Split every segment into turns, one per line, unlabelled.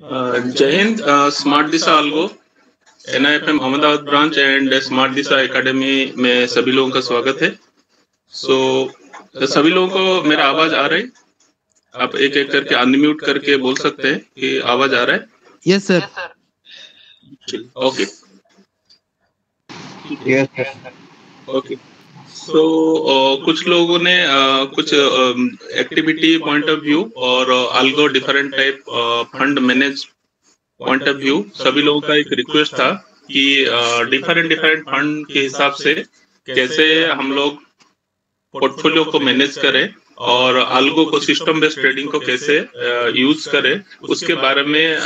जय Hind. Smart Disha algo NIFM Ahmedabad branch and smart Disha academy में सभी लोगों का स्वागत है। सभी लोगों को मेरा आवाज आ रहा है? आप एक एक करके अनम्यूट करके बोल सकते हैं कि आवाज आ रहा है?
Yes sir.
Okay
yes sir.
Okay. कुछ लोगों ने कुछ एक्टिविटी पॉइंट ऑफ व्यू और algo different type fund manage point of view, सभी लोगों का एक रिक्वेस्ट था कि डिफरेंट डिफरेंट फंड के हिसाब से कैसे हम लोग पोर्टफोलियो को मैनेज करें और अल्गो को सिस्टम बेस्ड ट्रेडिंग को कैसे यूज करें, उसके बारे में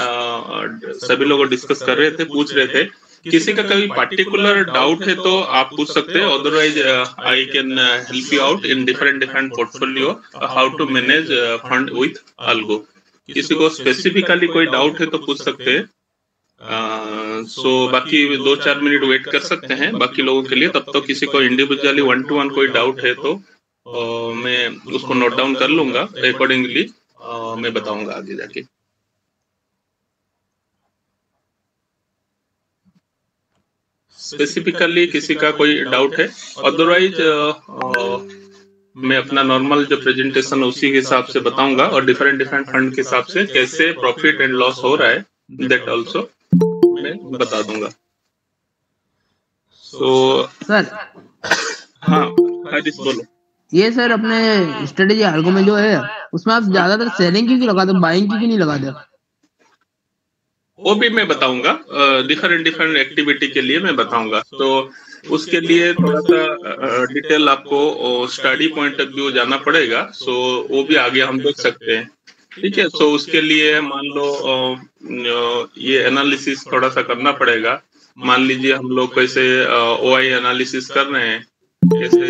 सभी लोग डिस्कस कर रहे थे, पूछ रहे थे। किसी का कोई पर्टिकुलर डाउट है तो आप पूछ सकते हैं, otherwise I can help you out in different different portfolio how to manage fund with algo. किसी को स्पेसिफिकली कोई डाउट है तो पूछ सकते हैं। बाकी 2-4 मिनट वेट कर सकते हैं बाकी लोगों के लिए। तब तो किसी को इंडिविजुअली 1-to-1 कोई डाउट है तो मैं उसको नोट डाउन कर लूंगा, अकॉर्डिंगली मैं बताऊंगा आगे जाके। स्पेसिफिकली किसी का कोई डाउट है? अदरवाइज मैं अपना नॉर्मल जो प्रेजेंटेशन उसी के हिसाब से बताऊंगा और डिफरेंट डिफरेंट फंड के हिसाब से कैसे प्रॉफिट एंड लॉस हो रहा है दैट ऑल्सो मैं बता दूंगा।
सर
हाँ हरीश बोलो।
ये सर अपने स्ट्रेटेजी अल्गो में जो है उसमें आप ज्यादातर सेलिंग की क्यों लगाते हो, बाइंग की क्यों नहीं लगाते?
वो भी मैं बताऊंगा, डिफरेंट डिफरेंट एक्टिविटी के लिए मैं बताऊंगा। तो उसके लिए थोड़ा सा डिटेल आपको स्टडी पॉइंट ऑफ व्यू जाना पड़ेगा। वो भी आगे हम देख सकते हैं, ठीक है। उसके लिए मान लो ये एनालिसिस थोड़ा सा करना पड़ेगा। मान लीजिए हम लोग कैसे OI एनालिसिस कर रहे हैं, कैसे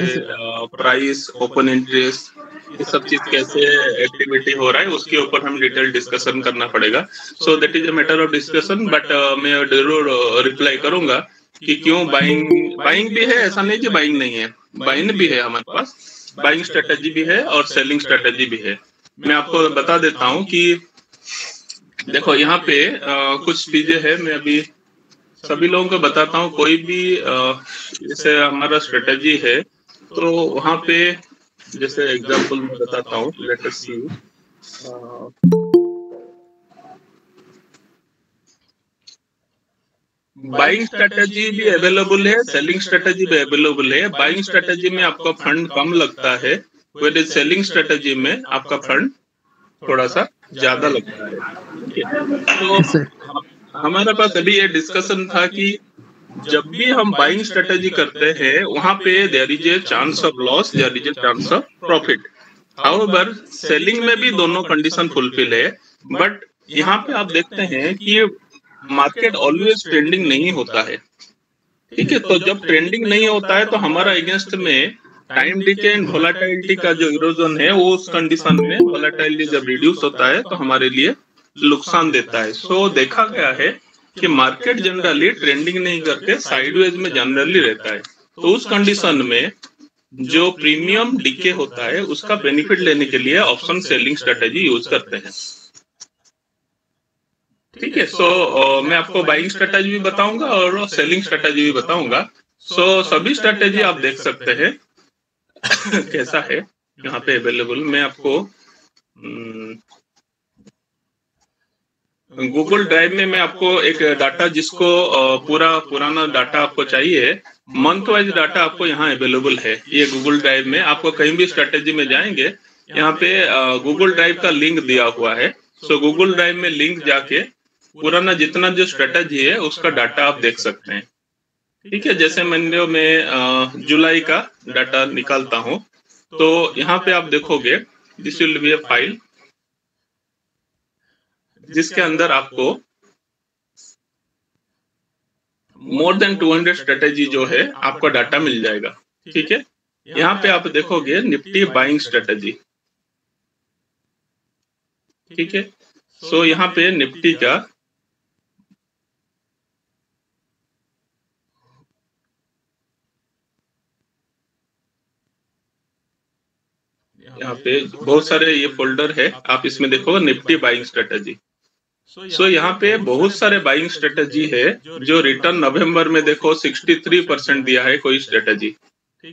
प्राइस, ओपन इंटरेस्ट, ये सब चीज कैसे एक्टिविटी हो रहा है, उसके ऊपर हम डिटेल डिस्कशन करना पड़ेगा। So that is a matter of discussion, but मैं जरूर रिप्लाई करूंगा कि क्यों बाइंग भी है, ऐसा नहीं कि बाइंग नहीं है, बाइंग भी है हमारे पास, बाइंग स्ट्रेटेजी भी है और सेलिंग स्ट्रेटेजी भी है। मैं आपको बता देता हूँ कि देखो यहाँ पे कुछ चीजें है, मैं अभी सभी लोगों को बताता हूँ। कोई भी जैसे हमारा स्ट्रेटेजी है तो वहाँ पे जैसे एग्जांपल मैं बताता हूँ, लेट अस सी। बाइंग स्ट्रेटेजी भी अवेलेबल है, सेलिंग स्ट्रेटेजी भी अवेलेबल है। बाइंग स्ट्रेटेजी में आपका फंड कम लगता है, वेयर सेलिंग स्ट्रेटेजी में आपका फंड थोड़ा सा ज्यादा लगता है। तो हमारे पास अभी ये डिस्कशन था कि जब भी हम बाइंग स्ट्रेटेजी करते हैं वहां पे there is a chance of loss, there is a chance of profit. However selling में भी दोनों कंडीशन फुलफिल है, बट यहाँ पे आप देखते हैं कि मार्केट ऑलवेज ट्रेंडिंग नहीं होता है, ठीक है। तो जब ट्रेंडिंग नहीं होता है तो हमारा अगेंस्ट में टाइम डिके एंड वोलेटिलिटी का जो इरोजन है, वो उस कंडीशन में वोलेटिलिटी जब रिड्यूस होता है तो हमारे लिए नुकसान देता है। देखा गया है कि मार्केट जनरली ट्रेंडिंग नहीं करके साइडवेज में जनरली रहता है। तो उस कंडीशन में जो प्रीमियम डिके होता है उसका बेनिफिट लेने के लिए ऑप्शन सेलिंग स्ट्रेटेजी यूज करते हैं, ठीक है। मैं आपको बाइंग स्ट्रेटेजी भी बताऊंगा और सेलिंग स्ट्रेटेजी भी बताऊंगा। सभी स्ट्रेटेजी आप देख सकते हैं कैसा है यहाँ पे अवेलेबल। मैं आपको गूगल ड्राइव में मैं आपको एक डाटा, जिसको पुराना डाटा आपको चाहिए, मंथ वाइज डाटा आपको यहाँ अवेलेबल है। ये गूगल ड्राइव में आपको कहीं भी स्ट्रेटेजी में जाएंगे, यहाँ पे गूगल ड्राइव का लिंक दिया हुआ है। गूगल ड्राइव में लिंक जाके पुराना जितना जो स्ट्रेटेजी है उसका डाटा आप देख सकते हैं, ठीक है। जैसे मैं जुलाई का डाटा निकालता हूँ, तो यहाँ पे आप देखोगे this will be a file जिसके अंदर आपको मोर देन 200 स्ट्रेटेजी जो है आपका डाटा मिल जाएगा, ठीक है। यहाँ पे आप देखोगे निफ्टी बाइंग स्ट्रेटेजी, ठीक है। यहाँ पे निफ्टी का यहाँ पे बहुत सारे ये फोल्डर है, आप इसमें देखोगे निफ्टी बाइंग स्ट्रेटेजी। सो यहाँ पे बहुत सारे बाइंग स्ट्रेटजी है जो रिटर्न नवंबर में देखो 63% दिया है कोई स्ट्रेटजी,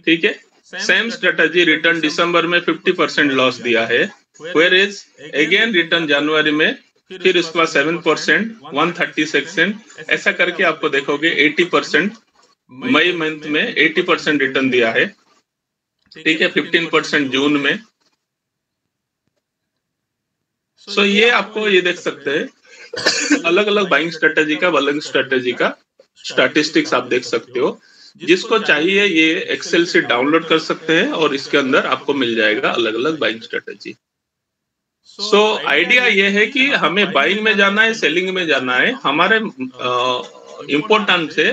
ठीक है। सेम स्ट्रेटजी रिटर्न दिसंबर में 50% लॉस दिया है, वेयर इज अगेन रिटर्न जनवरी में फिर उसके बाद 7%, 136%, ऐसा करके आपको देखोगे 80%, मई मंथ में 80% रिटर्न दिया है, ठीक है। 15% जून में। सो ये आपको ये देख सकते हैं अलग अलग बाइंग स्ट्रेटजी का अलग स्ट्रेटजी का स्टैटिस्टिक्स आप देख सकते हो। जिसको चाहिए ये एक्सेल से डाउनलोड कर सकते हैं और इसके अंदर आपको मिल जाएगा अलग अलग बाइंग स्ट्रेटजी। सो आइडिया ये है कि हमें बाइंग में जाना है, सेलिंग में जाना है। हमारे इम्पोर्टेंट है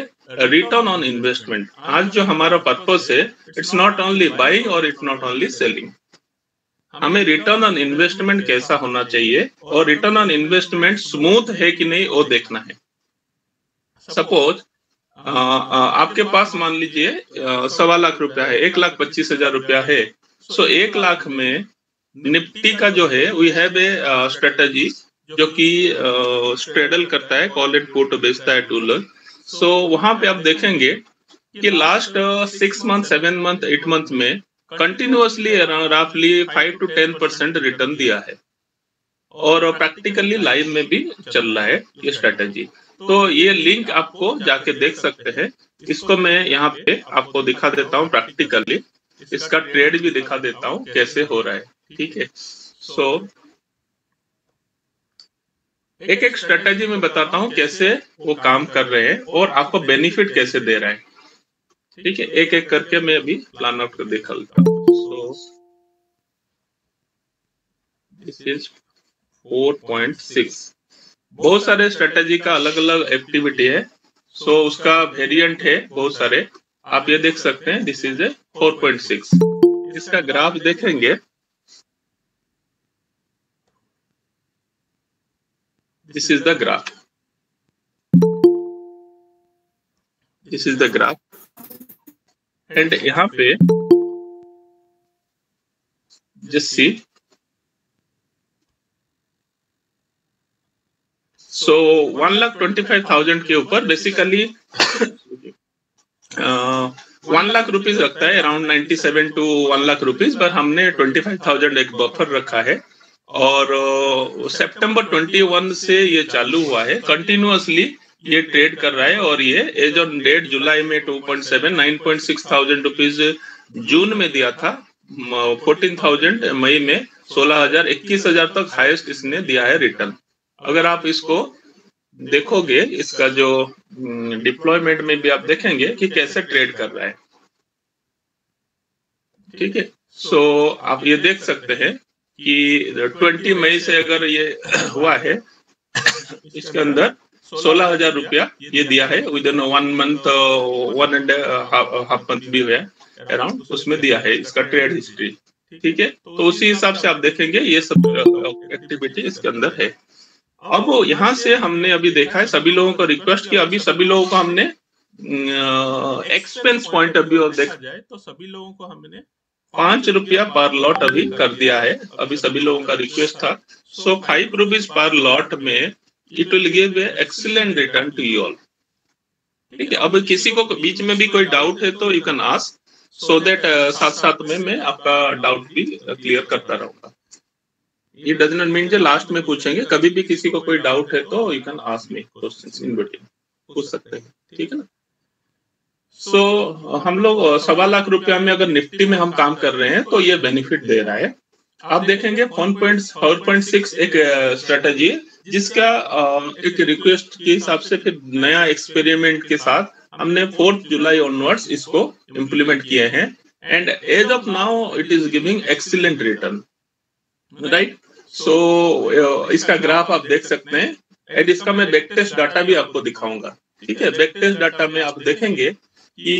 रिटर्न ऑन इन्वेस्टमेंट। आज जो हमारा पर्पस है, इट्स नॉट ओनली बाइंग और इट्स नॉट ओनली सेलिंग। हमें रिटर्न ऑन इन्वेस्टमेंट कैसा होना चाहिए और रिटर्न ऑन इन्वेस्टमेंट स्मूथ है कि नहीं वो देखना है। सपोज आपके पास मान लीजिए 1.25 लाख रुपया है, 1,25,000 रुपया है। सो 1 लाख में निफ्टी का जो है वी हैव ए स्ट्रेटजी जो कि स्ट्रेडल करता है, कॉल एंड पुट बेचता है टूलर। सो वहां पे आप देखेंगे कि लास्ट 6 मंथ, 7 मंथ, 8 मंथ में कंटिन्यूअसली रफली 5 to 10% रिटर्न दिया है और प्रैक्टिकली लाइव में भी चल रहा है ये स्ट्रेटजी। तो ये लिंक आपको जाके देख सकते हैं। इसको मैं यहाँ पे आपको दिखा देता हूँ प्रैक्टिकली, इसका ट्रेड भी दिखा देता हूँ कैसे हो रहा है, ठीक है। सो एक एक स्ट्रेटजी में बताता हूँ कैसे वो काम कर रहे हैं और आपको बेनिफिट कैसे दे रहा है, ठीक है। एक एक करके मैं अभी प्लान आउट कर दिखा लेता हूँ। सो दिस इज 4.6। बहुत सारे स्ट्रेटजी का अलग अलग एक्टिविटी है। सो उसका वेरिएंट है बहुत सारे, आप ये देख सकते हैं। This is a 4.6। इसका ग्राफ देखेंगे, this is the graph, this is the graph and यहाँ पे जस्ट सी। सो 1,25,000 के ऊपर बेसिकली 1 लाख रुपीज रखता है, अराउंड 97 to 1 लाख रुपीज, पर हमने 25,000 एक बफर रखा है। और सितंबर 21 से ये चालू हुआ है, कंटिन्यूअसली ये ट्रेड कर रहा है। और ये एज ऑन डेट जुलाई में 2.7, 9.6 थाउजेंड रुपीज जून में दिया था, 14,000 मई में, 16,000, 21,000 तक हाईएस्ट इसने दिया है रिटर्न। अगर आप इसको देखोगे, इसका जो डिप्लॉयमेंट में भी आप देखेंगे कि कैसे ट्रेड कर रहा है, ठीक है। सो आप ये देख सकते हैं कि 20 मई से अगर ये हुआ है, इसके अंदर 16,000 रुपया ये दिया है विद इन 1 मंथ, 1.5 मंथ भी हुआ अराउंड, उसमें दिया है इसका ट्रेड हिस्ट्री, ठीक है। तो उसी हिसाब से आप देखेंगे ये सब एक्टिविटी इसके अंदर है। अब यहाँ से हमने अभी देखा है, सभी लोगों को रिक्वेस्ट किया, अभी सभी लोगों को हमने एक्सपेंस पॉइंट ऑफ व्यू देखा जाए तो सभी लोगों को हमने 5 रुपया पर लॉट अभी कर दिया है। अभी सभी लोगों का रिक्वेस्ट था। सो 5 रुपीज पर लॉट में it will give a excellent return to you all, ठीक है। अब किसी को बीच में भी कोई डाउट है तो you can ask, so that साथ साथ में मैं आपका डाउट भी क्लियर करता रहूंगा। ये डज नॉट मीन जो लास्ट में पूछेंगे, कभी भी किसी को कोई डाउट है तो you can ask me questions in between, पूछ सकते हैं, ठीक है ना। सो हम लोग 1.25 लाख रुपया में अगर निफ्टी में हम काम कर रहे हैं तो ये बेनिफिट दे रहा है। आप देखेंगे 4.6 एक स्ट्रेटजी है जिसका एक रिक्वेस्ट के हिसाब से फिर नया एक्सपेरिमेंट के साथ हमने 4 जुलाई ऑनवर्ड्स इसको इम्प्लीमेंट किए हैं and as of now it is giving excellent return, right. So इसका ग्राफ आप देख सकते हैं एंड इसका मैं बैक टेस्ट डाटा भी आपको दिखाऊंगा, ठीक है। बैक टेस्ट डाटा में आप देखेंगे कि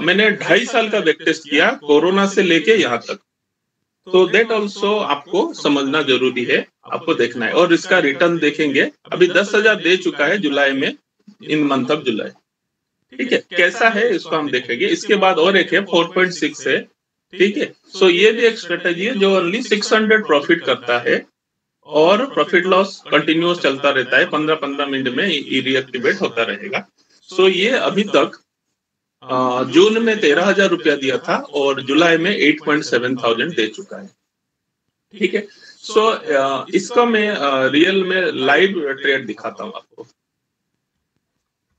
मैंने 2.5 साल का बैक टेस्ट किया, कोरोना से लेके यहाँ तक। तो दैट ऑल्सो आपको समझना जरूरी है, आपको देखना है। और इसका रिटर्न देखेंगे, अभी 10,000 दे चुका है जुलाई में, इन मंथ ऑफ जुलाई, ठीक है। कैसा है इसको हम देखेंगे। इसके बाद और एक है 4.6 है, ठीक है। सो ये भी एक स्ट्रेटजी है जो ओनली 600 प्रॉफिट करता है और प्रॉफिट लॉस कंटिन्यूस चलता रहता है, 15-15 मिनट में रीएक्टिवेट होता रहेगा। सो ये अभी तक जून में 13,000 रुपया दिया था और जुलाई में 8.7 थाउजेंड दे चुका है। ठीक है, सो इसका मैं रियल में लाइव ट्रेड दिखाता हूं आपको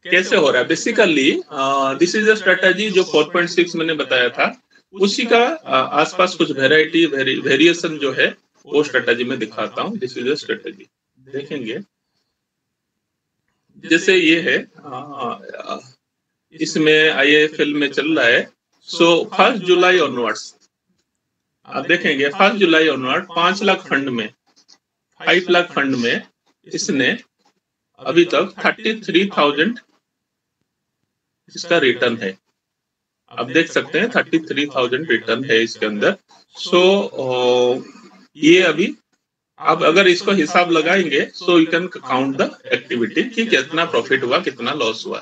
कैसे हो रहा है। Basically this is a strategy जो 4.6 मैंने बताया था, उसी का आसपास कुछ वेराइटी वेरिएशन जो है वो स्ट्रेटजी में दिखाता हूं। दिस इज अ स्ट्रेटजी, देखेंगे जैसे ये है, इसमें IIFL में चल रहा है। सो 1 जुलाई ऑनवर्ड्स आप देखेंगे, 1 जुलाई ऑनवर्ड 5 लाख फंड में, 5 लाख फंड में इसने अभी तक 33,000 इसका रिटर्न है। आप देख सकते हैं 33,000 रिटर्न है इसके अंदर। सो ये अभी अब अगर इसको हिसाब लगाएंगे सो you can count the activity कि कितना प्रॉफिट हुआ कितना लॉस हुआ।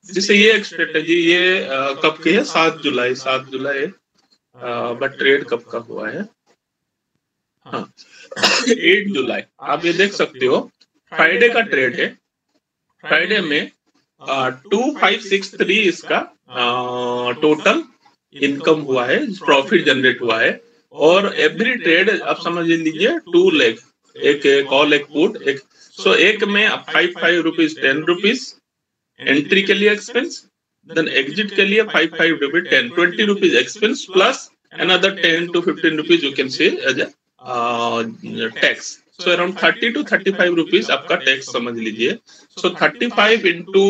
जिससे ये एक स्ट्रेटेजी, ये कब की है, 7 जुलाई बट ट्रेड कब का हुआ है, हाँ 8 जुलाई। आप ये देख सकते हो फ्राइडे का ट्रेड है। फ्राइडे में 2563 इसका टोटल इनकम हुआ है, प्रॉफिट जनरेट हुआ है। और एवरी ट्रेड आप समझ लीजिए 2 लेग, एक कॉल एक पुट, एक सो एक में 5 रुपीज 10 रुपीज एंट्री के लिए एक्सपेंस, देन एग्जिट के लिए 5 rupees 10 20 rupees expense plus another 10 to 15 rupees you can say as a tax. So around 30 to 35 rupees आपका टैक्स समझ लीजिए। So 35 into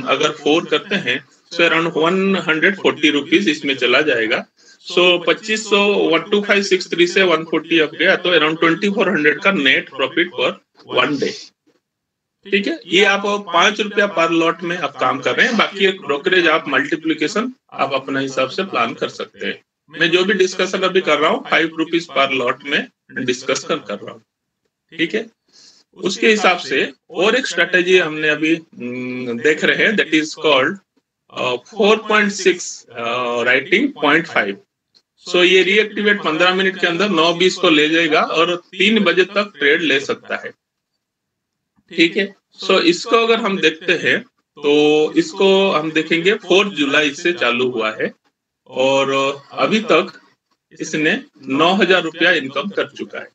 अगर 4 करते हैं so around 140 रुपीज इसमें चला जाएगा। So 2500 12563 से 140 अब गया तो अराउंड 2400 का नेट प्रॉफिट पर 1 डे। ठीक है, ये आप 5 रुपया पर लॉट में आप काम कर रहे हैं। बाकी एक ब्रोकरेज आप मल्टीप्लीकेशन आप अपने हिसाब से प्लान कर सकते हैं। मैं जो भी डिस्कशन अभी कर रहा हूँ 5 रुपीज पर लॉट में डिस्कशन कर रहा हूँ। ठीक है, उसके हिसाब से और एक स्ट्रेटेजी हमने अभी देख रहे हैं, दैट इज कॉल्ड 4.6 राइटिंग 0.5। सो ये रीएक्टिवेट 15 मिनट के अंदर 9:20 को ले जाएगा और 3 बजे तक ट्रेड ले सकता है। ठीक है, सो इसको अगर हम देखते हैं तो इसको हम देखेंगे 4 जुलाई से चालू हुआ है और अभी तक इसने 9,000 रुपया इनकम कर चुका है।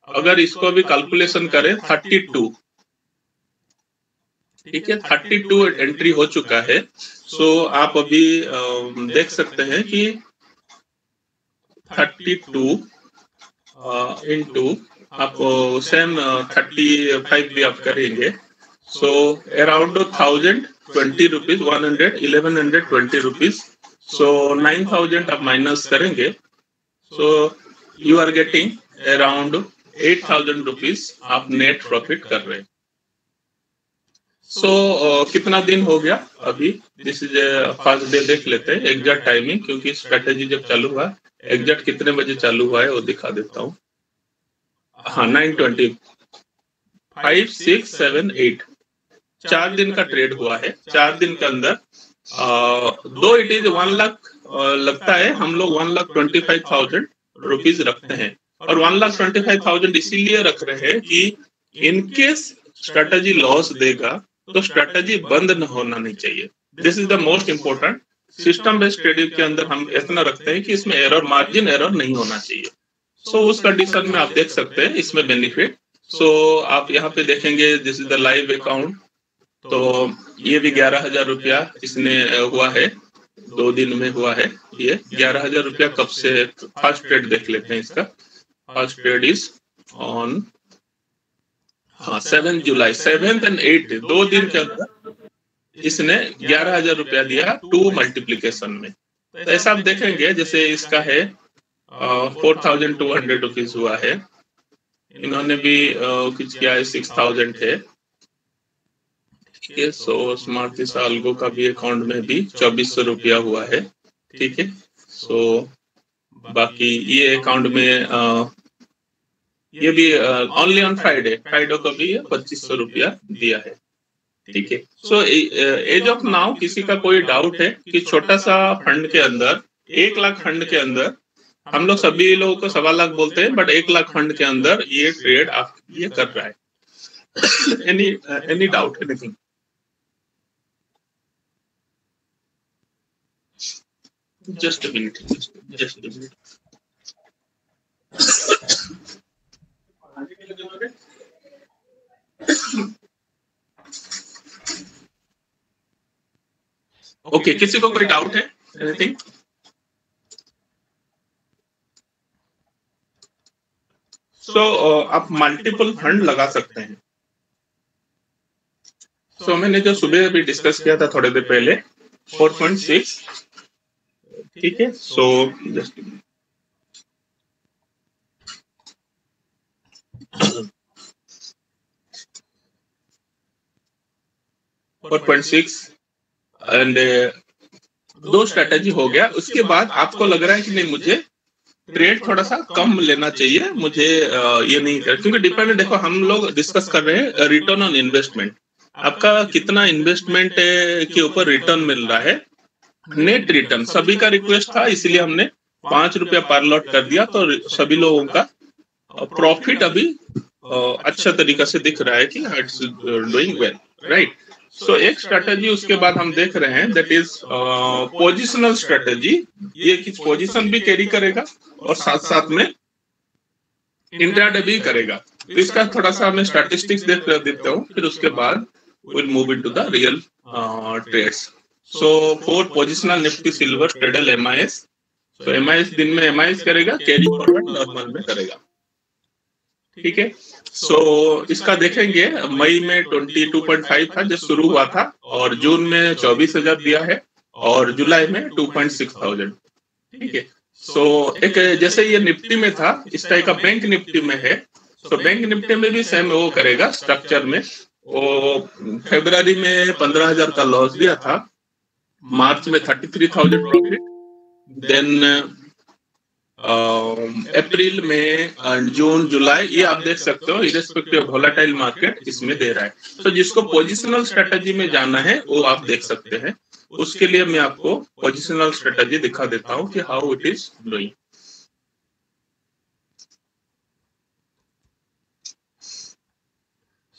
अगर इसको अभी कैलकुलेशन करें 32, ठीक है 32 एंट्री हो चुका है। सो आप अभी देख सकते हैं कि 32 इंटू आप सेम 35 भी आप करेंगे। So around 1020 rupees 1120 rupees. So 9,000 आप माइनस करेंगे so you are getting around 8,000 rupees आप नेट प्रॉफिट कर रहे हैं। सो कितना दिन हो गया अभी, दिस इज फर्स्ट डे देख लेते हैं एग्जैक्ट टाइमिंग, क्योंकि स्ट्रेटेजी जब चालू हुआ एग्जैक्ट कितने बजे चालू हुआ है वो दिखा देता हूँ। हाँ 9:20 5 6 7 8 4 दिन का ट्रेड हुआ है। 4 दिन के अंदर दो इट इज 1 लाख लगता है, हम लोग 1,25,000 रुपीज रखते हैं और 1,25,000 इसीलिए रख रहे हैं कि इनकेस स्ट्रेटेजी लॉस देगा तो स्ट्रेटेजी बंद न होना नहीं चाहिए। This is the most important. System based trading के अंदर हम इतना रखते हैं कि इसमें एरर, मार्जिन एरर नहीं होना चाहिए। सो उस कंडीशन में आप देख सकते हैं इसमें बेनिफिट। सो आप यहाँ पे देखेंगे this is the live account, तो ये भी 11,000 रुपया इसने हुआ है, 2 दिन में हुआ है। ये 11,000 रुपया कब से, फर्स्ट ट्रेड देख लेते हैं इसका। First trade is on 7 July, 7th and 8th 2 दिन के अंदर इसने 11,000 रुपया दिया 2 मल्टीप्लीकेशन में। तो ऐसा आप देखेंगे जैसे इसका है 4,200 रुपीज हुआ है, इन्होंने भी कुछ किया है 6,000 है। ठीक है, सो स्मार्ट सालगो का भी अकाउंट में भी 2,400 रुपया हुआ है। ठीक है, सो बाकी ये अकाउंट में ये भी ओनली ऑन फ्राइडे को भी 2,500 रुपया दिया है। ठीक है, सो एज ऑफ नाउ किसी का कोई डाउट है कि छोटा सा फंड के अंदर 1 लाख फंड के अंदर हम लोग सभी लोगों को 1.25 लाख बोलते हैं, बट 1 लाख फंड के अंदर ये ट्रेड आप ये कर रहा है। Any doubt, anything? Just a minute, just a minute. Okay, किसी को कोई डाउट है? एनीथिंग? सो आप मल्टीपल फंड लगा सकते हैं। सो मैंने जो सुबह अभी डिस्कस किया था थोड़ी देर पहले, 4.6, ठीक है। सो जस्ट 4.6 एंड 2 स्ट्रेटेजी हो गया। उसके बाद आपको लग रहा है कि नहीं, मुझे ट्रेड थोड़ा सा कम लेना चाहिए, मुझे ये नहीं कर, क्योंकि डिपेंड, देखो हम लोग डिस्कस कर रहे हैं रिटर्न ऑन इन्वेस्टमेंट, आपका कितना इन्वेस्टमेंट के ऊपर रिटर्न मिल रहा है, नेट रिटर्न। सभी का रिक्वेस्ट था, इसलिए हमने 5 रुपया पर लॉट कर दिया, तो सभी लोगों का प्रॉफिट अभी अच्छा तरीका से दिख रहा है कि इट्स डूइंग वेल, राइट। सो एक स्ट्रेटेजी उसके बाद हम देख रहे हैं, दैट इज पोजिशनल स्ट्रेटेजी। ये किस पोजीशन भी कैरी करेगा और साथ साथ में इंट्राडे भी करेगा। तो इसका थोड़ा सा मैं स्टैटिस्टिक्स देख देता हूँ, फिर उसके बाद will move into the real trades. So 4 positional Nifty silver ट्रेडल एमआईएस। तो एमआईएस दिन में एमआईएस करेगा, कैरी फॉरवर्ड नॉर्मल में करेगा, ठीक है। सो इसका देखेंगे, मई में 22.5 था जो शुरू हुआ था, और जून में 24,000 दिया है, और जुलाई में 2,600, ठीक है। सो एक जैसे ये निफ्टी में था, इस टाइप का बैंक निफ्टी में है। तो बैंक निफ्टी में भी सेम वो करेगा स्ट्रक्चर में। वो फरवरी में 15,000 का लॉस दिया था, मार्च में 33,000 प्रॉफिट, देन अप्रैल में, जून, जुलाई, ये आप देख सकते हो, इरेस्पेक्टिव ऑफ वोलेटाइल मार्केट इसमें दे रहा है। तो जिसको पोजिशनल स्ट्रेटेजी में जाना है वो आप देख सकते हैं। उसके लिए मैं आपको पोजिशनल स्ट्रेटेजी दिखा देता हूं कि हाउ इट इज डूइंग।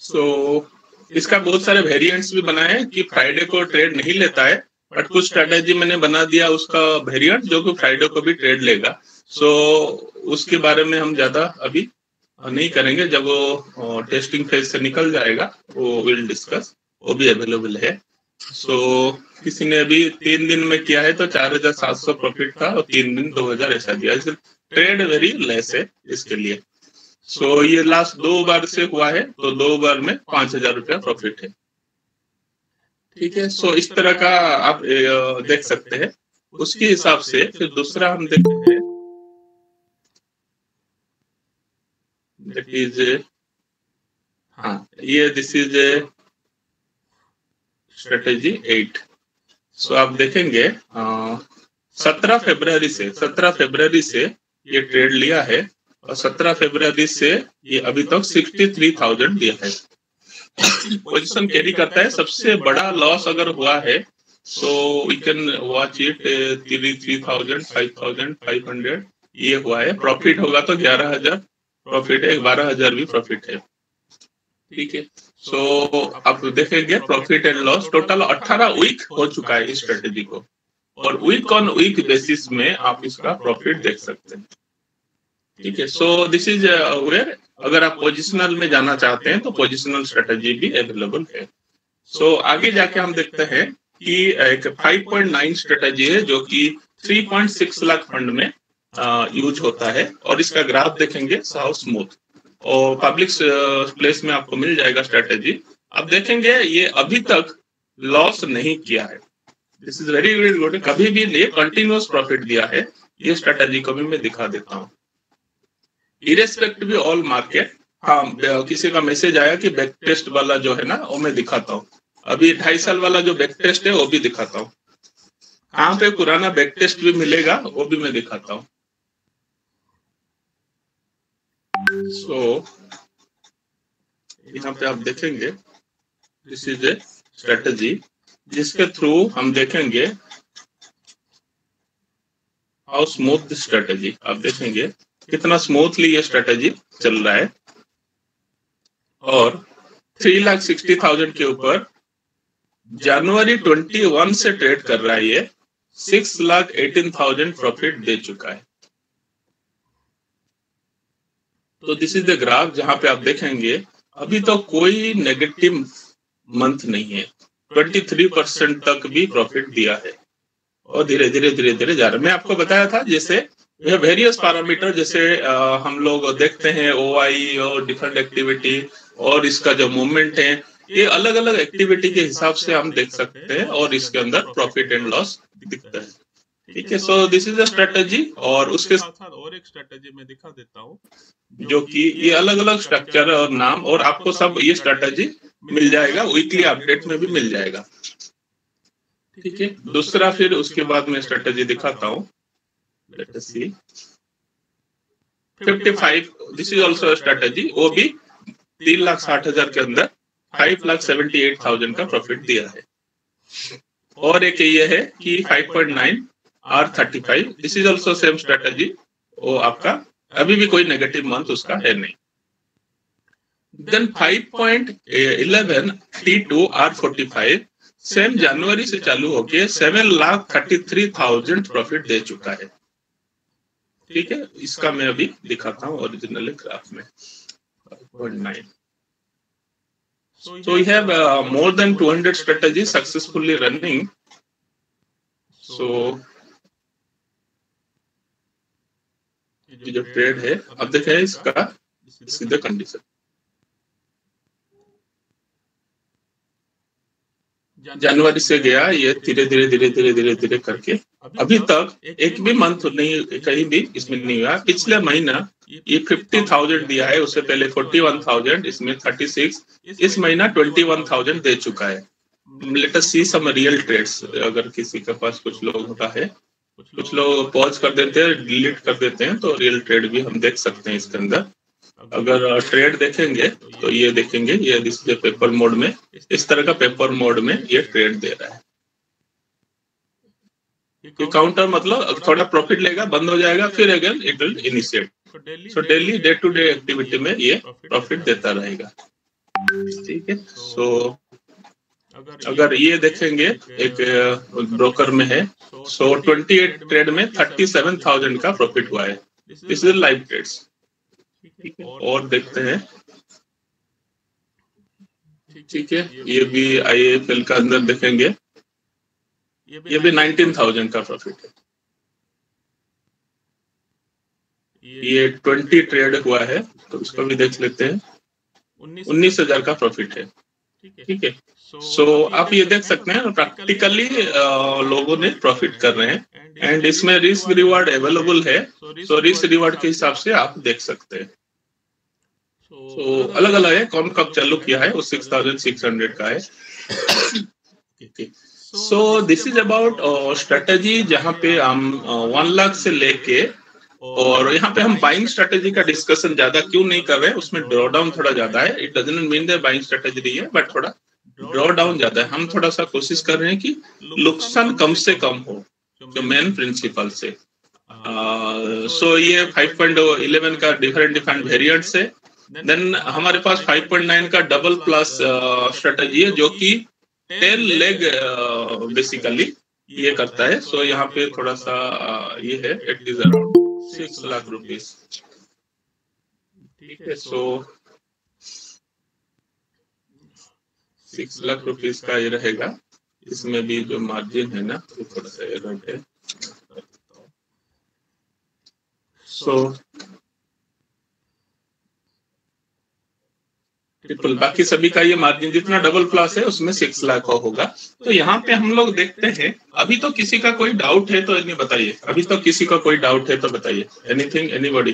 सो इसका बहुत सारे वेरिएंट्स भी बनाए हैं कि फ्राइडे को ट्रेड नहीं लेता है, बट कुछ स्ट्रेटेजी मैंने बना दिया उसका वेरिएंट जो कि फ्राइडे को भी ट्रेड लेगा। सो उसके बारे में हम ज्यादा अभी नहीं करेंगे, जब वो टेस्टिंग फेज से निकल जाएगा वो विल डिस्कस, वो भी अवेलेबल है। सो किसी ने अभी 3 दिन में किया है तो 4,700 प्रॉफिट था, और 3 दिन 2,000 ऐसा दिया। ट्रेड वेरी लेस है इसके लिए। सो ये लास्ट 2 बार से हुआ है, तो 2 बार में 5,000 रुपया प्रॉफिट है, ठीक है। सो इस तरह का आप देख सकते हैं। उसके हिसाब से फिर दूसरा हम देखते हैं, दैट इज, हाँ, ये दिस इज स्ट्रेटेजी 8। सो आप देखेंगे 17 फरवरी से ये ट्रेड लिया है, और 17 फरवरी से ये अभी तक 63,000 दिया है। पोजीशन कैरी करता है। सबसे बड़ा लॉस अगर हुआ है, so we can watch it 3,000, 5,500 ये हुआ है। प्रॉफिट होगा तो 11,000 प्रॉफिट है, 12,000 भी प्रॉफिट है, ठीक है। सो आप देखेंगे profit and loss total 18 week हो चुका है इस स्ट्रेटेजी को, और वीक ऑन वीक बेसिस में आप इसका प्रॉफिट देख सकते हैं, ठीक है। सो दिस इज वेयर अगर आप पोजिशनल में जाना चाहते हैं तो पोजिशनल स्ट्रेटेजी भी अवेलेबल है। सो आगे जाके हम देखते हैं कि एक 5.9 स्ट्रेटेजी है जो कि 3.6 लाख फंड में यूज होता है, और इसका ग्राफ देखेंगे हाउ स्मूथ, और पब्लिक प्लेस में आपको मिल जाएगा स्ट्रेटेजी। आप देखेंगे ये अभी तक लॉस नहीं किया है। This is very very good, कभी भी ये कंटिन्यूअस प्रॉफिट दिया है। ये स्ट्रेटेजी को भी मैं दिखा देता हूँ, इरेस्पेक्टिव ऑल मार्केट। हाँ, किसी का मैसेज आया कि बैक टेस्ट वाला जो है ना वो मैं दिखाता हूँ। अभी 2.5 साल वाला जो बैक टेस्ट है वो भी दिखाता हूँ। कहाँ पे पुराना बैक टेस्ट भी मिलेगा वो भी मैं दिखाता हूँ। सो यहाँ पे आप देखेंगे दिस इज ए स्ट्रेटेजी जिसके थ्रू हम देखेंगे हाउ स्मूथ स्ट्रेटेजी, आप देखेंगे कितना स्मूथली ये स्ट्रेटेजी चल रहा है। और 3,60,000 के ऊपर जनवरी 21 से ट्रेड कर रहा है, ये 6,18,000 प्रॉफिट दे चुका है। तो दिस इज द ग्राफ जहां पे आप देखेंगे अभी तो कोई नेगेटिव मंथ नहीं है, 23% तक भी प्रॉफिट दिया है और धीरे धीरे धीरे धीरे जा रहा है। मैं आपको बताया था जैसे यह वेरियस पैरामीटर, जैसे हम लोग देखते हैं OI और डिफरेंट एक्टिविटी और इसका जो मूवमेंट है, ये अलग अलग एक्टिविटी के हिसाब से हम देख सकते हैं और इसके अंदर प्रॉफिट एंड लॉस दिखता है। ठीक है, so this is a strategy. और उसके साथ और एक स्ट्रेटेजी मैं दिखा देता हूँ, जो कि ये अलग अलग स्ट्रक्चर और नाम, और आपको सब ये स्ट्रेटेजी मिल जाएगा, वीकली अपडेट में भी मिल जाएगा। ठीक है, दूसरा फिर उसके बाद मैं स्ट्रेटेजी दिखाता हूँ। Let us see 55, this is also strategy, वो भी 3,60,000 के अंदर 5,78,000 का प्रॉफिट दिया है। और एक ये है कि 5.9 R35, this is also same strategy, वो आपका अभी भी कोई नेगेटिव मंथ उसका है नहीं। देन 5.11 T2 R45 सेम जनवरी से चालू होके 7,33,000 प्रॉफिट दे चुका है। ठीक है, इसका मैं अभी दिखाता हूँ ओरिजिनल ग्राफ में। 5.9, so we have more than 200 strategies successfully running. So जो ट्रेड है अब देखें इसका सीधा कंडीशन, जनवरी से गया ये धीरे धीरे धीरे धीरे धीरे धीरे करके अभी तक एक भी मंथ नहीं, कहीं भी इसमें नहीं हुआ। पिछले महीना ये 50,000 दिया है, उससे पहले 41,000, इसमें 36, इस महीना 21,000 दे चुका है। लेट अस सी सम रियल ट्रेड्स, अगर किसी के पास कुछ लोग होता है, कुछ लोग पॉज कर देते हैं, डिलीट कर देते हैं, तो रियल ट्रेड भी हम देख सकते हैं इसके अंदर। अगर ट्रेड देखेंगे तो ये देखेंगे, ये डिस्प्ले पेपर मोड में, इस तरह का पेपर मोड में ये ट्रेड दे रहा है। ये काउंटर मतलब थोड़ा प्रॉफिट लेगा, बंद हो जाएगा, फिर again it will initiate. So daily day to day activity में ये प्रॉफिट देता रहेगा। ठीक है, सो अगर ये देखेंगे एक ब्रोकर में है, सो 28 ट्रेड में 37,000 का प्रॉफिट हुआ है। This is live trades. ठीक है, और देखते हैं। ठीक है, ये भी IIFL का अंदर देखेंगे, ये भी 19,000 का प्रॉफिट है। ये 20 ट्रेड हुआ है, तो उसको भी देख लेते हैं, 19,000 का प्रॉफिट है। ठीक है, सो आप ये देख सकते हैं प्रैक्टिकली लोगों ने प्रॉफिट कर रहे हैं, एंड इसमें रिस्क रिवार्ड अवेलेबल है, सो रिस्क रिवार्ड के हिसाब से आप देख सकते हैं। तो अलग अलग है, कौन कब चालू किया है, वो 6,600 का है। So this is about strategy, जहाँ पे हम 1 लाख से लेके, और यहाँ पे हम बाइंग स्ट्रेटेजी का डिस्कशन ज्यादा क्यों नहीं कर रहे हैं, उसमें ड्रॉ डाउन थोड़ा ज्यादा है। It doesn't mean that buying strategy नहीं है, बट थोड़ा ड्रॉ डाउन ज्यादा है। हम थोड़ा सा कोशिश कर रहे हैं कि नुकसान कम से कम हो, जो मेन प्रिंसिपल से। सो ये 5.11 का डिफरेंट वेरिएंट्स है। देन हमारे पास 5.9 का डबल प्लस स्ट्रेटेजी है, जो कि टेल लेग बेसिकली ये करता है। सो यहाँ पे थोड़ा सा ये है, it is around 6 lakh rupees. ठीक है, सो 6 लाख रुपीस का ये रहेगा। इसमें भी जो मार्जिन है ना, वो थोड़ा सा एरर है। सो ट्रिपल, बाकी सभी का ये मार्जिन जितना डबल प्लस है उसमें 6 लाख होगा। तो यहाँ पे हम लोग देखते हैं, अभी तो किसी का कोई डाउट है तो नहीं बताइए, अभी तो किसी का कोई डाउट है तो बताइए। एनीथिंग, एनीबॉडी,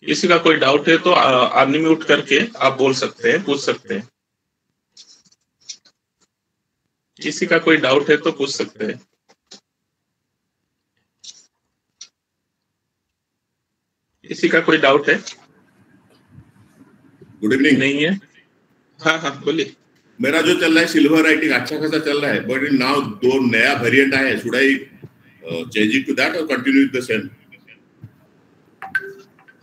किसी का कोई डाउट है तो अनम्यूट करके आप बोल सकते हैं, पूछ सकते हैं। किसी का कोई डाउट है तो पूछ सकते हैं। किसी का कोई डाउट है?
Good evening.
नहीं है? हाँ हाँ बोलिए।
मेरा जो चल रहा है सिल्वर राइटिंग अच्छा खासा चल रहा है, बट नाउ 2 नया वेरिएंट आया है, should I change it to that or continue with the same?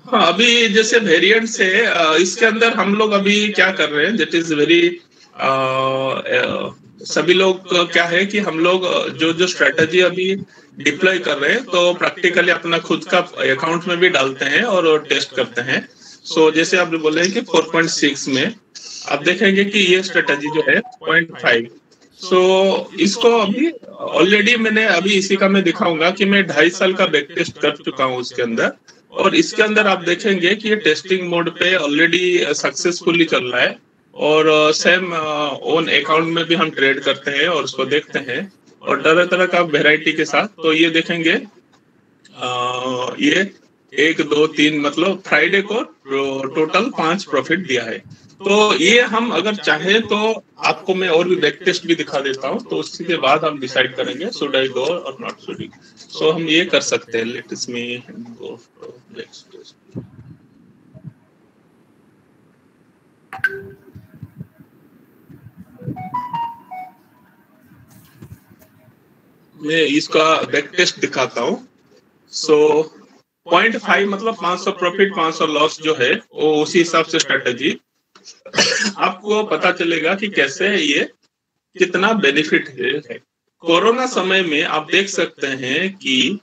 हाँ, अभी जैसे वेरिएंट्स है, इसके अंदर हम लोग अभी क्या कर रहे हैं, दैट इज वेरी सभी लोग क्या है कि हम लोग जो स्ट्रेटजी अभी डिप्लॉय कर रहे हैं तो प्रैक्टिकली अपना खुद का अकाउंट में भी डालते हैं और टेस्ट करते हैं। सो जैसे आप बोले हैं कि 4.6 में आप देखेंगे कि ये स्ट्रेटजी जो है 0.5, सो इसको अभी ऑलरेडी मैंने अभी इसी का मैं दिखाऊंगा कि मैं 2.5 साल का बैक टेस्ट कर चुका हूँ उसके अंदर, और इसके अंदर आप देखेंगे कि ये टेस्टिंग मोड पे ऑलरेडी सक्सेसफुली चल रहा है और सेम ओन अकाउंट में भी हम ट्रेड करते हैं और उसको देखते हैं और तरह तरह का वेराइटी के साथ। तो ये देखेंगे ये 1 2 3 मतलब फ्राइडे को टोटल 5 प्रॉफिट दिया है। तो ये हम अगर चाहें तो आपको मैं और भी बैक टेस्ट भी दिखा देता हूँ, तो उसके बाद हम डिसाइड करेंगे शुड आई गो और नॉट शुड आई। सो हम ये कर सकते हैं, लेट अस मी गो नेक्स्ट टेस्ट। मैं इसका बैक टेस्ट दिखाता हूँ। सो 0.5 मतलब 500 प्रॉफिट 500 लॉस जो है वो उसी हिसाब से स्ट्रेटेजी आपको पता चलेगा कि कैसे ये कितना बेनिफिट है। कोरोना समय में आप देख सकते हैं कि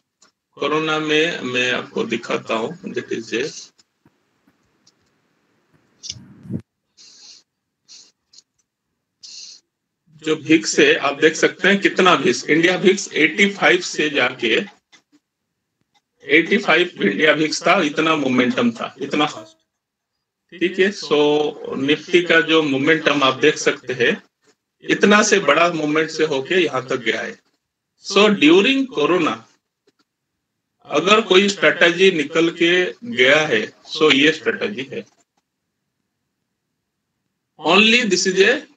कोरोना में मैं आपको दिखाता हूँ, दैट इज जो भिक्स है आप देख सकते हैं कितना भिक्स, इंडिया भिक्स 85 से जाके 85 इंडिया भिक्स था, इतना मोमेंटम था, इतना फास्ट। ठीक है, सो निफ्टी का जो मोमेंटम आप देख सकते हैं इतना से बड़ा मूवमेंट से होके यहाँ तक गया है। सो ड्यूरिंग कोरोना अगर कोई स्ट्रेटजी निकल के गया है सो ये स्ट्रेटजी है। ओनली दिस इज ए,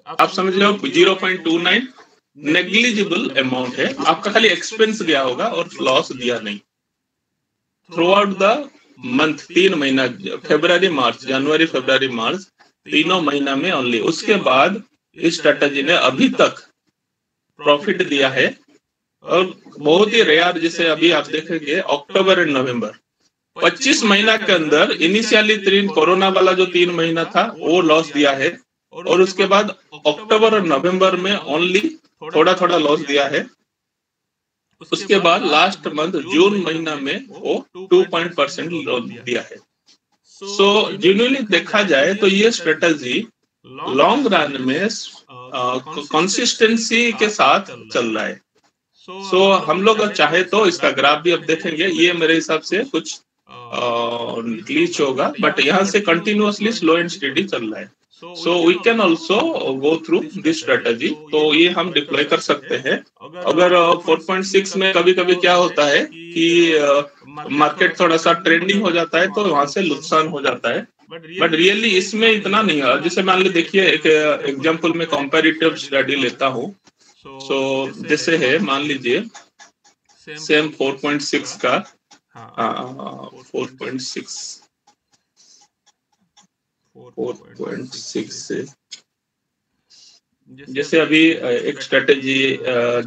आप समझ लो 0.29 नेग्लिजिबल अमाउंट है, आपका खाली एक्सपेंस गया होगा और लॉस दिया नहीं। थ्रू आउट द मंथ 3 महीना फरवरी मार्च, जनवरी फरवरी मार्च तीनों महीना में ओनली, उसके बाद इस स्ट्रेटजी ने अभी तक प्रॉफिट दिया है। और बहुत ही रेयर, जैसे अभी आप देखेंगे अक्टूबर एंड नवंबर 25 महीना के अंदर इनिशियली 3 कोरोना वाला जो 3 महीना था वो लॉस दिया है, और उसके बाद अक्टूबर और नवंबर में ओनली थोड़ा थोड़ा लॉस दिया है। उसके बाद लास्ट मंथ जून महीना में वो 2% लॉस दिया है। सो जेन्युइनली देखा जाए तो ये स्ट्रेटजी लॉन्ग रन में कंसिस्टेंसी के साथ चल रहा है। सो हम लोग चाहे तो इसका ग्राफ भी अब देखेंगे, ये मेरे हिसाब से कुछ ग्लिच होगा, बट यहाँ से कंटिन्यूअसली स्लो एंड स्टेडी चल रहा है। So we can also go through this strategy, तो ये हम डिप्लॉय कर सकते हैं। अगर 4.6 में कभी कभी क्या होता है कि मार्केट थोड़ा सा ट्रेंडिंग हो जाता है तो वहां से नुकसान हो जाता है, बट रियली इसमें इतना नहीं है। जैसे मान लीजिए, देखिए एक एग्जांपल में कंपैरेटिव स्टडी लेता हूँ। सो जैसे है, मान लीजिए सेम 4.6 का 4.6 से जैसे अभी एक स्ट्रेटेजी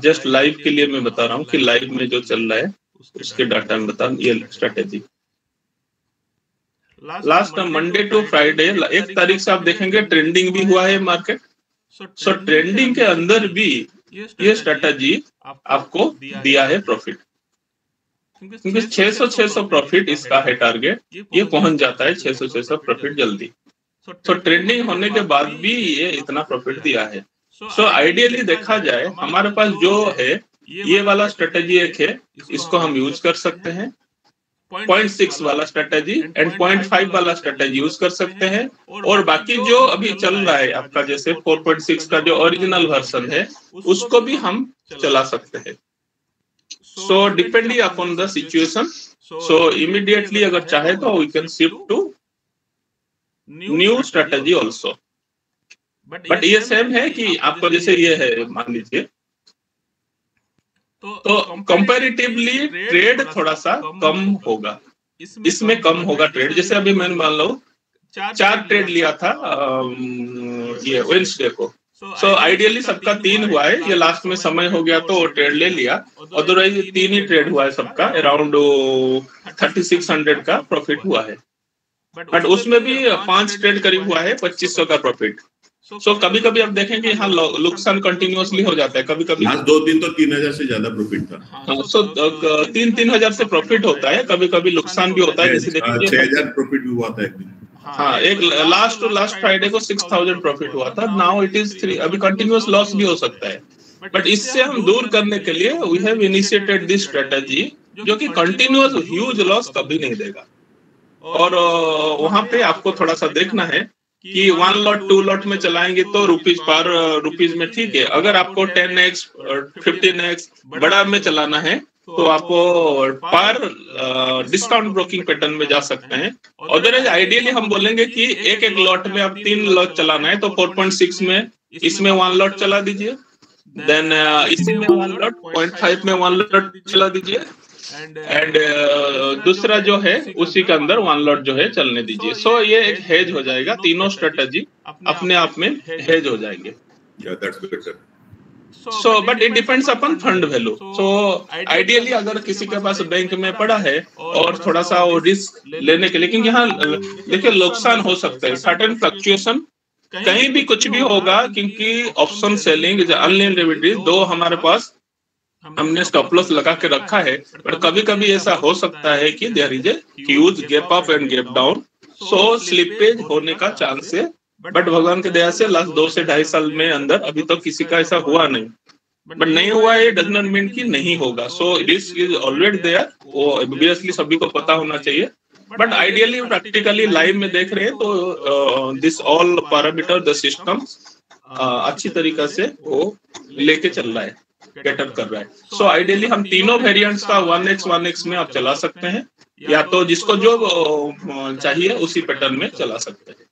जस्ट लाइव के लिए मैं बता रहा हूँ कि लाइव में जो चल रहा है उसके डाटा में बता, ये strategy last Monday to Friday 1 तारीख से आप देखेंगे ट्रेंडिंग भी हुआ है मार्केट। सो ट्रेंडिंग के अंदर भी ये स्ट्रेटेजी आपको दिया है प्रॉफिट, क्योंकि 600 प्रॉफिट इसका है टारगेट, ये पहुंच जाता है 600 प्रॉफिट जल्दी। तो ट्रेंडिंग होने के बाद भी ये इतना प्रॉफिट दिया है। सो आइडियली देखा जाए हमारे पास जो है ये वाला स्ट्रेटेजी एक है, इसको हम यूज कर सकते हैं। 0.6 वाला स्ट्रेटेजी एंड 0.5 वाला स्ट्रेटेजी यूज कर सकते हैं, और बाकी जो अभी चल रहा है आपका जैसे 4.6 का जो ओरिजिनल वर्जन है उसको भी हम चला सकते हैं। So depending upon the situation, so immediately अगर चाहे तो we can shift to new strategy also. But ये सेम है कि आपको जैसे ये है, मान लीजिए तो कंपैरेटिवली ट्रेड थोड़ा सा कम होगा, इसमें कम होगा ट्रेड। जैसे अभी मैंने मान लो 4 ट्रेड लिया था ये वेडनेसडे को, सो आइडियली सबका 3 हुआ है, ये लास्ट में समय हो गया तो ट्रेड ले लिया, अदरवाइज 3 ही ट्रेड हुआ है सबका, अराउंड 3600 का प्रॉफिट हुआ है, बट उसमें भी 5 ट्रेड करीब हुआ है 2500 का प्रॉफिट। सो कभी कभी आप देखेंगे यहाँ नुकसान कंटिन्यूअसली हो जाता है, कभी कभी
लास्ट 2 दिन तो 3000 से ज्यादा प्रॉफिट था।
सो 3,000 से प्रॉफिट होता है, कभी कभी नुकसान भी होता है, जैसे देखिए
6000 प्रॉफिट भी हुआ था एक दिन।
हाँ, एक लास्ट फ्राइडे को 6000 प्रॉफिट हुआ था, नाउ इट इज 3, अभी कंटिन्यूअस लॉस भी हो सकता है, बट इससे हम दूर करने के लिए we have initiated this strategy जो कि कंटिन्यूअस ह्यूज लॉस कभी नहीं देगा। और वहां पे आपको थोड़ा सा देखना है कि 1 लॉट 2 लॉट में चलाएंगे तो रुपीज में ठीक है, अगर आपको 10x 15x बड़ा में चलाना है तो आपको पर डिस्काउंट ब्रोकिंग पैटर्न में जा सकते हैं। अदरवाइज आइडियली हम बोलेंगे कि एक लॉट में आप 3 लॉट चलाना है तो 4.6 में इसमें 1 लॉट चला दीजिए, देन इसी में 1 लॉट 0.5 में 1 लॉट चला दीजिए, एंड दूसरा जो है उसी के अंदर 1 लॉट जो है चलने दीजिए। सो ये एक हेज हो जाएगा, तीनों स्ट्रेटजी अपने आप में हेज हो जाएंगे। So but it depends upon fund value. So ideally अगर किसी के पास बैंक में पड़ा है और थोड़ा सा वो रिस्क लेने के लिए, क्योंकि यहाँ देखिए नुकसान हो सकता है, सर्टेन फ्लक्चुएशन कहीं भी कुछ भी होगा, क्योंकि ऑप्शन सेलिंग अनलिमिटेड दो हमारे पास हमने स्टॉप लॉस लगा के रखा है, पर कभी कभी ऐसा हो सकता है कि there is a huge gap up and gap down, so slippage होने का चांस है, बट भगवान की दया से लास्ट 2 से 2.5 साल में अंदर अभी तक किसी का ऐसा हुआ नहीं, बट नहीं हुआ है डज नॉट मीन कि नहीं होगा। So risk is already there, वो ऑब्वियसली सभी को पता होना चाहिए, बट आइडियली प्रैक्टिकली लाइव में देख रहे हैं तो this all parameter the system अच्छी तरीके से वो लेके चल रहा है, गेटअप कर रहा है। सो आइडियली हम तीनों वेरिएंट्स का 1x में आप चला सकते हैं, या तो जिसको जो चाहिए उसी पैटर्न में चला सकते हैं।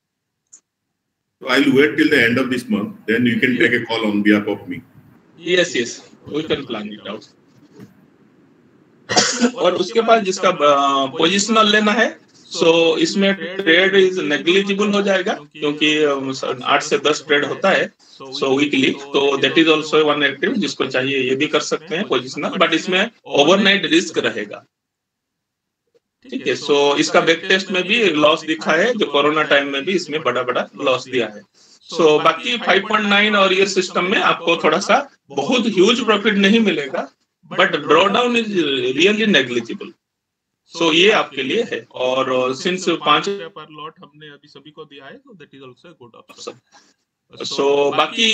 So I'll wait till the end of this month, then you can take a call on behalf of me.
Yes, we can plan it out. और उसके बाद जिसका पोजिशनल लेना है, सो इसमें ट्रेड इज नेग्लिजिबल हो जाएगा, क्योंकि 8 से 10 ट्रेड होता है सो वीकली, तो that is also one active, जिसको चाहिए ये भी कर सकते हैं पोजिशनल, बट इसमें ओवरनाइट रिस्क रहेगा। ठीक है, सो इसका बैक टेस्ट में भी लॉस दिखा है, जो कोरोना टाइम में भी इसमें बड़ा लॉस दिया है। सो बाकी 5.9 और ये सिस्टम में आपको थोड़ा सा बहुत ह्यूज प्रॉफिट नहीं मिलेगा, but draw down is really negligible. So ये आपके लिए है, और सिंस 5 पर लॉट हमने अभी सभी को दिया है, तो that is also a good option. So बाकी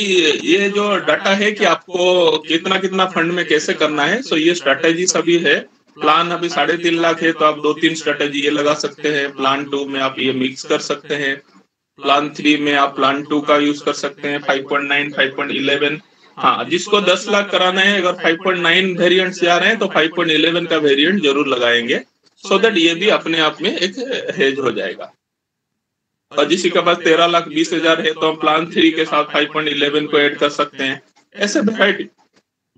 ये जो डाटा है कि आपको कितना फंड में कैसे करना है, सो ये स्ट्रेटेजी सभी है। प्लान अभी 3.5 लाख है, तो आप 2-3 स्ट्रेटेजी ये लगा सकते हैं, प्लान 2 में आप ये मिक्स कर सकते हैं, प्लान 3 में आप प्लान 2 का यूज कर सकते हैं, 5.9 5.11। हाँ, जिसको 10 लाख कराना है, अगर 5.9 वेरिएंट्स जा रहे हैं तो 5.11 का वेरिएंट जरूर लगाएंगे, सो दैट ये भी अपने आप में एक हेज हो जाएगा। और जिसी के पास 13,20,000 है तो हम प्लान 3 के साथ 5.11 को ऐड कर सकते हैं। ऐसे वैरायटी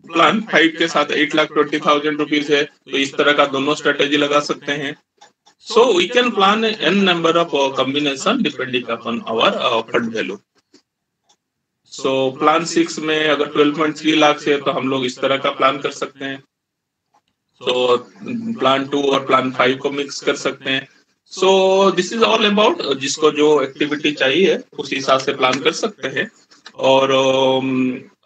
प्लान 5 के साथ 8,20,000 रुपीज है, तो इस तरह का दोनों स्ट्रेटेजी लगा सकते हैं। So we can plan n number of combination depending upon our fund value. So plan 6 में अगर 12.3 लाख से, तो हम लोग इस तरह का प्लान कर सकते हैं। तो प्लान 2 और प्लान 5 को मिक्स कर सकते हैं। सो दिस इज ऑल अबाउट, जिसको जो एक्टिविटी चाहिए उस हिसाब से प्लान कर सकते हैं। और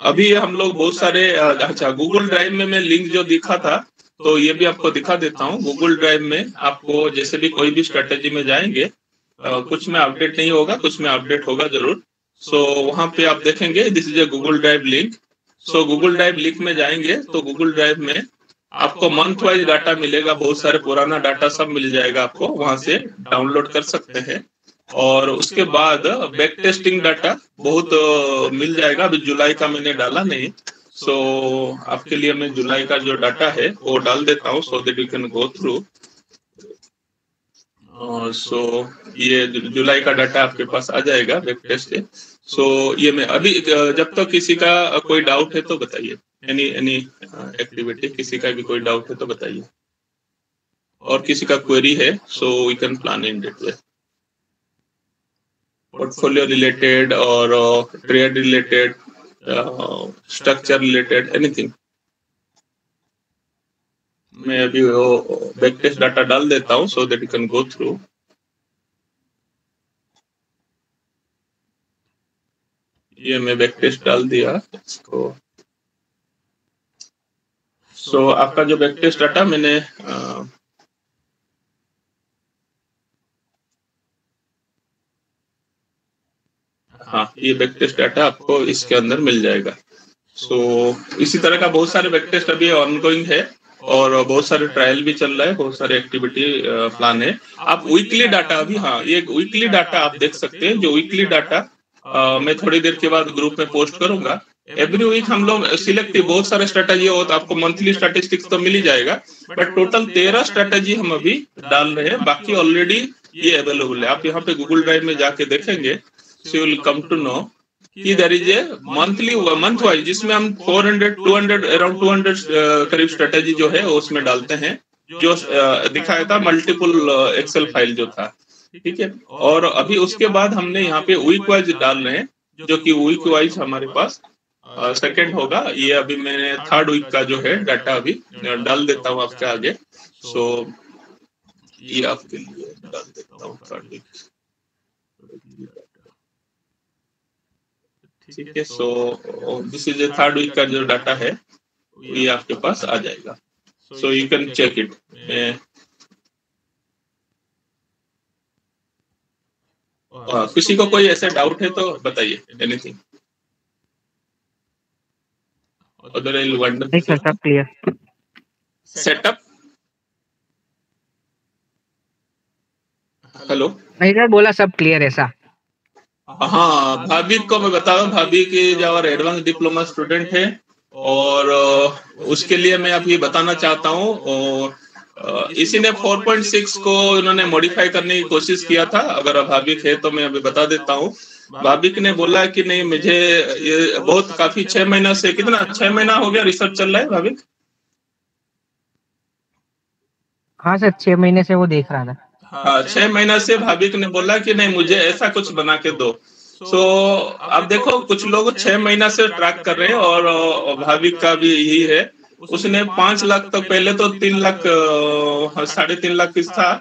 अभी हम लोग बहुत सारे, अच्छा गूगल ड्राइव में मैं लिंक जो दिखा था, तो ये भी आपको दिखा देता हूँ। गूगल ड्राइव में आपको जैसे भी कोई भी स्ट्रेटेजी में जाएंगे, कुछ में अपडेट नहीं होगा, कुछ में अपडेट होगा जरूर। सो वहां पे आप देखेंगे this is a Google drive link. So Google drive link में जाएंगे तो गूगल ड्राइव में आपको मंथ वाइज डाटा मिलेगा, बहुत सारे पुराना डाटा सब मिल जाएगा, आपको वहां से डाउनलोड कर सकते हैं। और उसके बाद बैक टेस्टिंग डाटा बहुत मिल जाएगा। अभी जुलाई का मैंने डाला नहीं, सो आपके लिए मैं जुलाई का जो डाटा है वो डाल देता हूँ, so that you can go through. So ये जुलाई का डाटा आपके पास आ जाएगा बैक टेस्ट से। सो ये मैं अभी, जब तक किसी का कोई डाउट है तो बताइए, एनी एक्टिविटी, किसी का भी कोई डाउट है तो बताइए, और किसी का क्वेरी है, so we can plan in that way. portfolio related or trade related, structure related, anything. मैं अभी वो बैक टेस्ट डाटा डाल देता हूँ so that you can go through. ये मैं बैक टेस्ट डाल दिया इसको. So आपका जो बैक टेस्ट डाटा मैंने हाँ, ये बैक टेस्ट डाटा आपको इसके अंदर मिल जाएगा. So इसी तरह का बहुत सारे बैक टेस्ट अभी ऑनगोइंग है और बहुत सारे ट्रायल भी चल रहा है, बहुत सारे एक्टिविटी प्लान है. आप वीकली डाटा अभी, हाँ, ये वीकली डाटा आप देख सकते हैं. जो वीकली डाटा मैं थोड़ी देर के बाद ग्रुप में पोस्ट करूंगा. एवरी वीक हम लोग सिलेक्टिव बहुत सारे स्ट्रेटेजी हो, तो आपको मंथली स्टैटिस्टिक्स तो मिल ही जाएगा, बट टोटल 13 स्ट्रेटेजी हम अभी डाल रहे हैं. बाकी ऑलरेडी ये अवेलेबल है. आप यहाँ पे गूगल ड्राइव में जाके देखेंगे, so you will come to know कि there is a month wise जिसमें हम 400 200 अराउंड 200 करीब स्ट्रेटेजी जो है उसमें डालते हैं. जो दिखाया था मल्टीपल एक्सेल फाइल जो था, ठीक है. और अभी उसके बाद हमने यहाँ पे वीक वाइज डाल रहे हैं, जो कि वीक वाइज हमारे पास सेकंड होगा. ये अभी मैंने थर्ड वीक का जो है डाटा अभी डाल देता हूँ आपके आगे. सो ये आपके लिए डाल देता हूँ थर्ड वीक, ठीक है. So this is third week का जो डाटा है ये आपके पास आ जाएगा. So you can check it. किसी को कोई ऐसा डाउट है तो बताइए, एनीथिंग.
सब क्लियर.
सेटअप. हेलो.
नहीं सर, बोला सब क्लियर है सर.
हाँ, भाभी को मैं बता रहा हूँ, भाभी की जो एडवांस डिप्लोमा स्टूडेंट है और उसके लिए मैं अभी बताना चाहता हूँ. इसी ने 4.6 को इन्होंने मॉडिफाई करने की कोशिश किया था. अगर भाभी है तो मैं अभी बता देता हूँ. भाभी ने बोला कि नहीं, मुझे ये बहुत काफी 6 महीना से, कितना 6 महीना हो गया रिसर्च चल रहा है भाभी.
हाँ सर, 6 महीने से वो देख रहा था.
हाँ, 6 महीना से भाभी ने बोला कि नहीं मुझे ऐसा कुछ बना के दो. सो अब देखो, कुछ लोग 6 महीना से ट्रैक कर रहे हैं और भाभी का भी यही है. उसने 5 लाख तक, पहले तो 3 लाख 3.5 लाख किस था,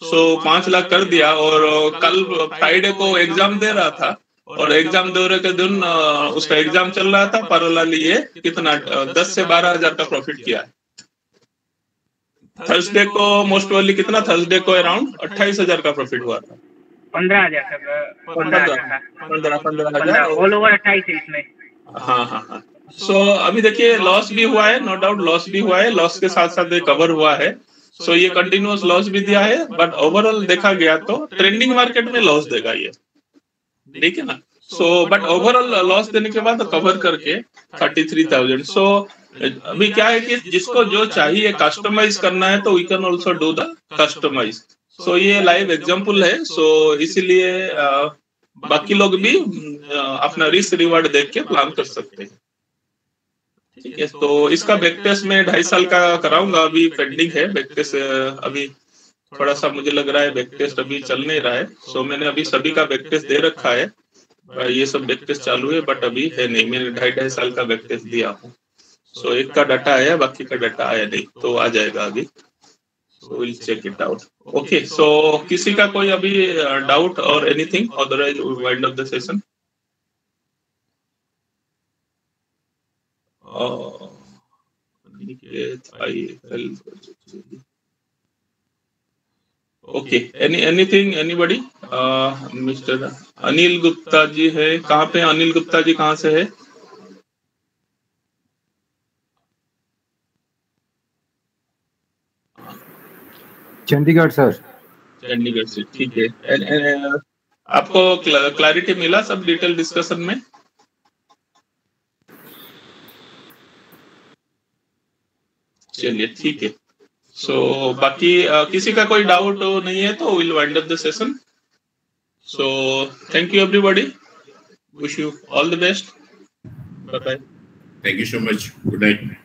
सो 5 लाख कर दिया. और कल फ्राइडे को एग्जाम दे रहा था और एग्जाम दे रहे के दिन उसका एग्जाम चल रहा था. पैरेलल लिए कितना 10 से 12 हजार का प्रॉफिट किया. थर्सडे को मोस्ट वाली कितना, थर्सडे को अराउंड 28,000 का प्रॉफिट हुआ था.
15,000
15,000
ऑल ओवर 28 है इसमें.
हाँ. सो अभी देखिए लॉस भी हुआ है, नो डाउट लॉस भी हुआ है. लॉस के साथ साथ कवर हुआ है. सो ये कंटिन्यूअस लॉस भी दिया है, बट ओवरऑल देखा गया तो ट्रेंडिंग मार्केट में लॉस देगा ये, ठीक है ना. सो बट ओवरऑल लॉस देने के बाद कवर करके 33,000. सो अभी क्या है कि जिसको जो चाहिए कस्टमाइज करना है तो we can also do the customise. So ये लाइव एग्जांपल है. सो इसीलिए बाकी लोग भी अपना रिस्क रिवार्ड देख के प्लान कर सकते हैं, ठीक है. तो इसका बैक टेस्ट में 2.5 साल का कराऊंगा. अभी पेंडिंग है बैक टेस्ट. अभी थोड़ा सा मुझे लग रहा है बैक टेस्ट अभी चल नहीं रहा है. सो मैंने अभी सभी का बैक टेस्ट दे रखा है. ये सब बैक टेस्ट चालू है बट अभी है नहीं. मैंने 2.5 साल का बैक टेस्ट दिया हूँ. सो एक का डाटा आया, बाकी का डाटा आया नहीं, तो आ जाएगा अभी. So will check it out. Okay. So किसी का कोई अभी doubt or anything, otherwise we wind up the session. Okay. Anything, anybody. Mister Anil Gupta ji है. कहाँ पे अनिल गुप्ता जी, कहाँ से है?
चंडीगढ़ सर.
चंडीगढ़ से, ठीक है. आपको क्लैरिटी मिला सब डिटेल डिस्कशन में? चलिए ठीक है. सो बाकी किसी का कोई डाउट नहीं है तो will wind up the session. So thank you everybody. Wish you all the best. Bye bye.
Thank you so much. Good night.